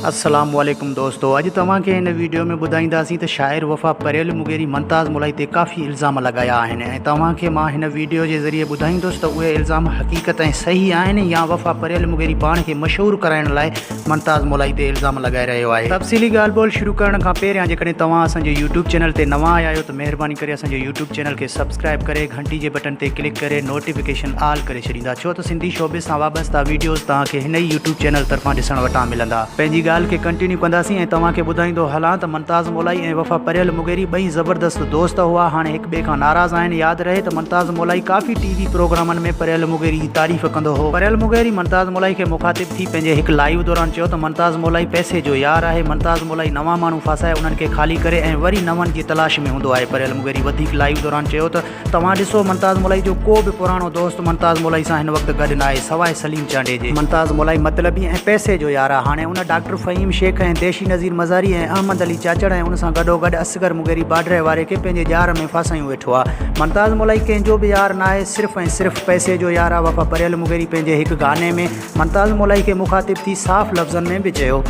अस्सलाम वालेकुम दोस्तों, अॼु तव्हांखे हिन वीडियो में ॿुधाईंदासीं त शाइर वफ़ा परेल मुगेरी मुमताज़ मुलाई ते काफ़ी इल्ज़ाम लॻाया आहिनि ऐं तव्हांखे मां हिन वीडियो जे ज़रिए ॿुधाईंदुसि त उहे इल्ज़ाम हक़ीक़त ऐं सही आहिनि या वफ़ा परेल मुगेरी पाण खे मशहूरु कराइण लाइ मुमताज़ मुलाई ते इल्ज़ाम लॻाए रहियो आहे। तफ़सीली ॻाल्हि ॿोल शुरू करण खां पहिरियां जेकॾहिं तव्हां असांजे यूट्यूब चैनल ते नवां आया आहियो त महिरबानी करे असांजे यूट्यूब चैनल खे सब्सक्राइब करे घंटी जे बटन ते क्लिक करे नोटिफिकेशन ऑल करे छॾींदा, छो त सिंधी शोबे सां वाबस्ता वीडियोज़ तव्हांखे हिन ई यूट्यूब चैनल तरफ़ां ॾिसण वटां मिलंदा। पंहिंजी ॻाल्हि खे कंटिन्यू कंदासीं ऐं तव्हांखे ॿुधाईंदो हलां त मुमताज़ मुलाई ऐं वफ़ा परेल मुगेरी ॿई ज़बरदस्त दोस्त हुआ, हाणे हिक ॿिए खां नाराज़ आहिनि। यादि रहे त मुमताज़ मुलाई काफ़ी टीवी प्रोग्रामनि में परेल मुगेरी जी तारीफ़ कंदो हो। परेल मुगेरी मुमताज़ मुलाई खे मुखातिब थी पंहिंजे हिकु लाइव दौरान चयो त मुमताज़ मुलाई पैसे जो यार आहे। मुमताज़ मुलाई नवां माण्हू फासाए उन्हनि खे ख़ाली करे ऐं वरी नवनि जी तलाश में हूंदो आहे। परेल मुगेरी वधीक लाइव दौरान चयो त तव्हां ॾिसो, मुमताज़ मुलाई जो को बि पुराणो दोस्त मुमताज़ मुलाई सां हिन वक़्तु गॾु न आहे सवाइ सलीम चांडे जे। मुमताज़ मुलाई मतलबी ऐं पैसे जो यार आहे। हाणे उन डॉक्टर फ़हीम शेख ऐं देशी नज़ीर मज़ारी ऐं अहमद अली चाचड़ ऐं उन सां गॾोगॾु असगर मुगेरी बाडरे वारे खे पंहिंजे जार में फासायूं वेठो आहे। मुमताज़ मुलाई कंहिंजो बि यार न आहे, सिर्फ़ु ऐं सिर्फ़ु पैसे जो यार आहे। वफ़ा परेल मुगेरी पंहिंजे हिकु गाने में मुमताज़ मुलाई खे मुखातिब थी साफ़ लफ़्ज़नि में बि चयो।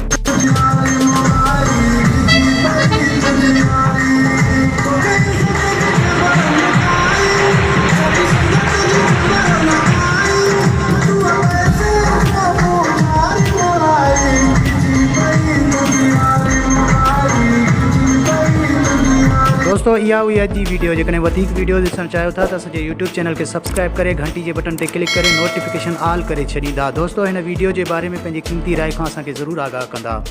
दोस्तों, इहा हुई अॼु जी वीडियो। जेकॾहिं वधीक वीडियो ॾिसणु चाहियो था त असांजे यूट्यूब चैनल खे सब्सक्राइब करे घंटी जे बटन ते क्लिक करे नोटिफिकेशन ऑल करे छॾींदा। दोस्तों, हिन वीडियो जे बारे में पंहिंजी क़ीमती राय खां असांखे ज़रूरु आगाह कंदा।